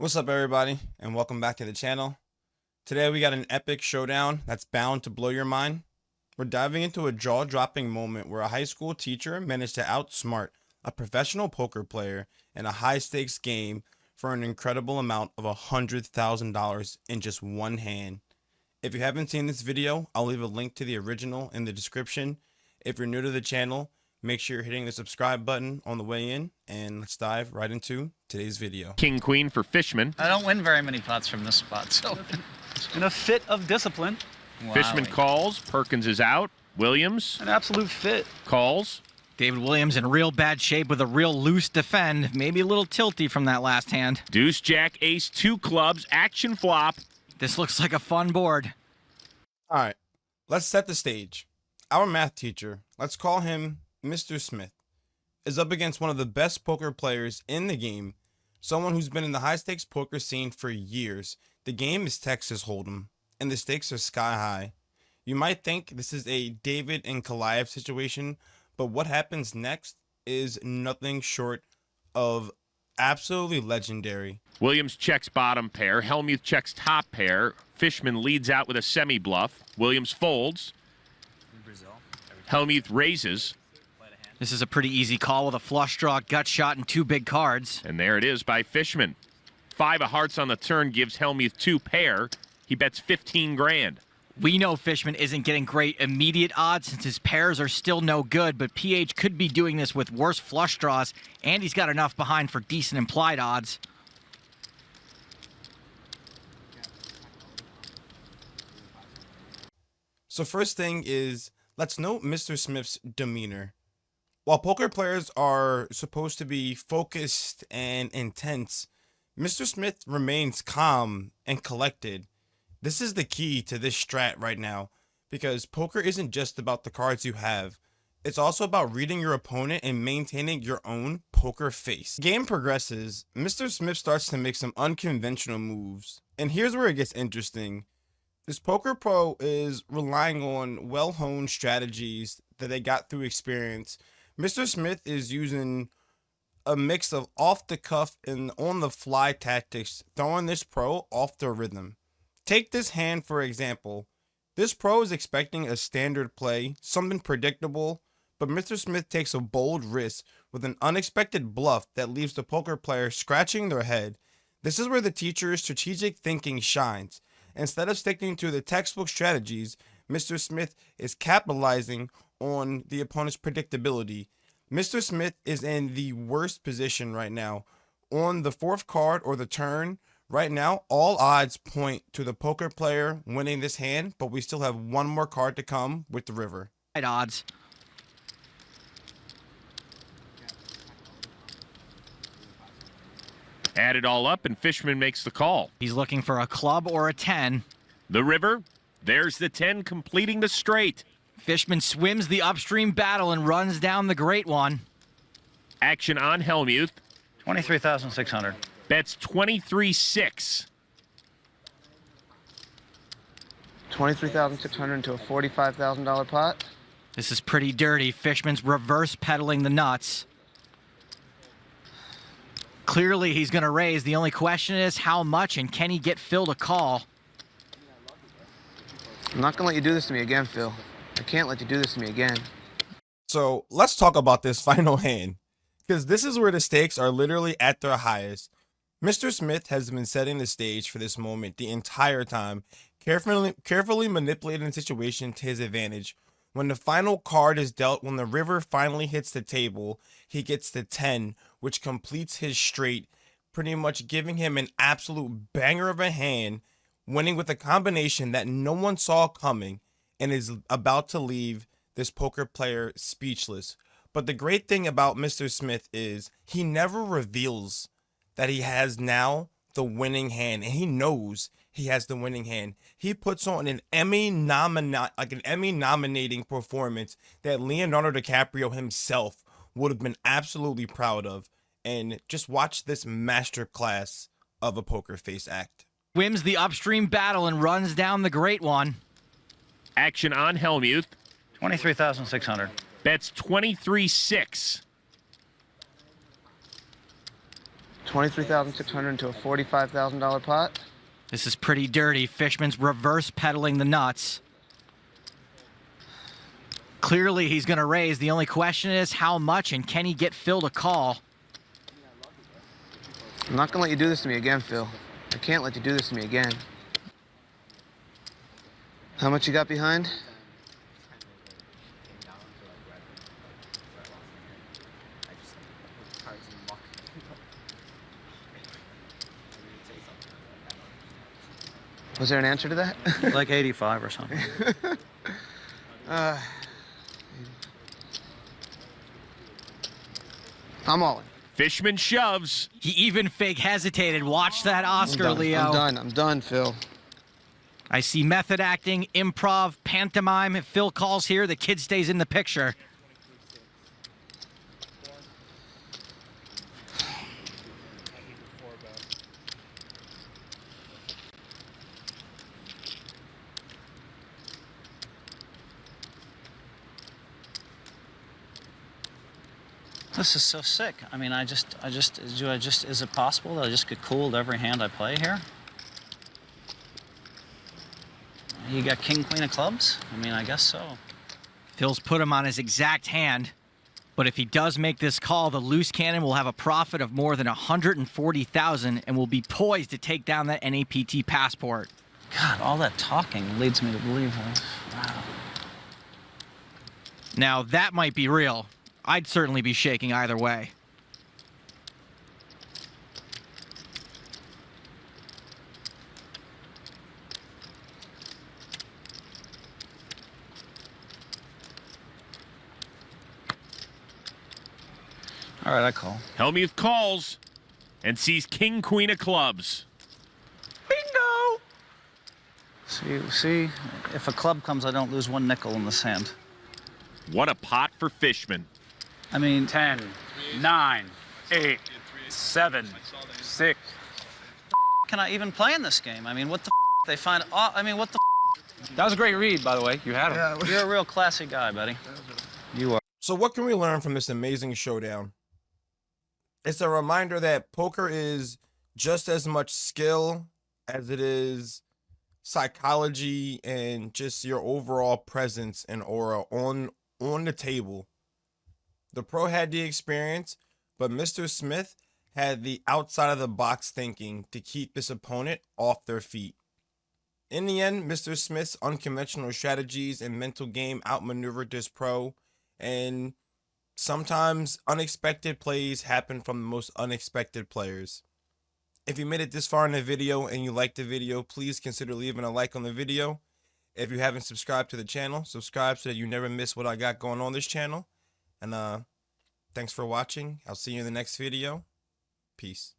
What's up, everybody, and welcome back to the channel. Today we got an epic showdown that's bound to blow your mind. We're diving into a jaw-dropping moment where a high school teacher managed to outsmart a professional poker player in a high-stakes game for an incredible amount of $100,000 in just one hand. If you haven't seen this video, I'll leave a link to the original in the description. If you're new to the channel, make sure you're hitting the subscribe button on the way in, and let's dive right into today's video. King Queen for Fishman. I don't win very many pots from this spot, so. In a fit of discipline. Fishman calls. Perkins is out. Williams An absolute fit. calls. David Williams in real bad shape with a real loose defend. Maybe a little tilty from that last hand. Deuce, Jack, Ace, two clubs, action flop. This looks like a fun board. All right, let's set the stage. Our math teacher, let's call him Mr. Smith, is up against one of the best poker players in the game, someone who's been in the high-stakes poker scene for years. The game is Texas Hold'em, and the stakes are sky high. You might think this is a David and Goliath situation, but what happens next is nothing short of absolutely legendary. Williams checks bottom pair. Hellmuth checks top pair. Fishman leads out with a semi-bluff. Williams folds. Hellmuth raises. This is a pretty easy call with a flush draw, gut shot, and two big cards. And there it is by Fishman. 5 of hearts on the turn gives Hellmuth 2 pair. He bets 15 grand. We know Fishman isn't getting great immediate odds since his pairs are still no good, but PH could be doing this with worse flush draws, and he's got enough behind for decent implied odds. So first thing is, let's note Mr. Smith's demeanor. While poker players are supposed to be focused and intense, Mr. Smith remains calm and collected. This is the key to this strat right now, because poker isn't just about the cards you have. It's also about reading your opponent and maintaining your own poker face. The game progresses, Mr. Smith starts to make some unconventional moves. And here's where it gets interesting. This poker pro is relying on well-honed strategies that they got through experience. Mr. Smith is using a mix of off-the-cuff and on-the-fly tactics, throwing this pro off the rhythm. Take this hand for example. This pro is expecting a standard play, something predictable, but Mr. Smith takes a bold risk with an unexpected bluff that leaves the poker player scratching their head. This is where the teacher's strategic thinking shines. Instead of sticking to the textbook strategies, Mr. Smith is capitalizing on the opponent's predictability. Mr. Smith is in the worst position right now. On the fourth card or the turn, right now, all odds point to the poker player winning this hand, but we still have one more card to come with the river. Odds. Add it all up, and Fishman makes the call. He's looking for a club or a 10. The river. There's the 10 completing the straight. Fishman swims the upstream battle and runs down the great one. Action on Hellmuth. 23,600. Bets 23-6. 23,600 into a $45,000 pot. This is pretty dirty. Fishman's reverse pedaling the nuts. Clearly, he's going to raise. The only question is how much, and can he get Phil to call? I'm not gonna let you do this to me again, Phil. I can't let you do this to me again. So let's talk about this final hand, because this is where the stakes are literally at their highest. Mr. Smith has been setting the stage for this moment the entire time, carefully manipulating the situation to his advantage. When the final card is dealt, when the river finally hits the table, he gets the 10, which completes his straight, pretty much giving him an absolute banger of a hand, winning with a combination that no one saw coming, and is about to leave this poker player speechless. But the great thing about Mr. Smith is he never reveals that he has now the winning hand, and he knows he has the winning hand. He puts on an Emmy nominating performance that Leonardo DiCaprio himself would have been absolutely proud of. And just watch this masterclass of a poker face act. Swims the upstream battle and runs down the great one. Action on Hellmuth. 23,600. Bets 23-6. $23,600 into a $45,000 pot. This is pretty dirty. Fishman's reverse pedaling the nuts. Clearly, he's going to raise. The only question is how much, and can he get Phil to call? I'm not gonna let you do this to me again, Phil. I can't let you do this to me again. How much you got behind? Was there an answer to that? Like 85 or something. I'm all in. Fishman shoves. He even fake hesitated. Watch that Oscar, Leo. I'm done, Phil. I see method acting, improv, pantomime. If Phil calls here, the kid stays in the picture. This is so sick. I mean, is it possible that I just get cooled every hand I play here? You got king, queen of clubs? I mean, I guess so. Phil's put him on his exact hand. But if he does make this call, the loose cannon will have a profit of more than $140,000 and will be poised to take down that NAPT passport. God, all that talking leads me to believe. Wow. Now, that might be real. I'd certainly be shaking either way. All right, I call. Hellmuth calls and sees king, queen of clubs. Bingo! See, if a club comes, I don't lose one nickel in this hand. What a pot for Fishman. I mean, 10, 9, 8, 7, 6. can I even play in this game? I mean, what the they find? I mean, what the? That was a great read, by the way. You had him. You're a real classy guy, buddy. You are. So what can we learn from this amazing showdown? It's a reminder that poker is just as much skill as it is psychology and just your overall presence and aura on the table. The pro had the experience, but Mr. Smith had the outside of the box thinking to keep his opponent off their feet. In the end, Mr. Smith's unconventional strategies and mental game outmaneuvered this pro, and sometimes unexpected plays happen from the most unexpected players. If you made it this far in the video and you liked the video, please consider leaving a like on the video. If you haven't subscribed to the channel, subscribe so that you never miss what I got going on this channel. And thanks for watching. I'll see you in the next video. Peace.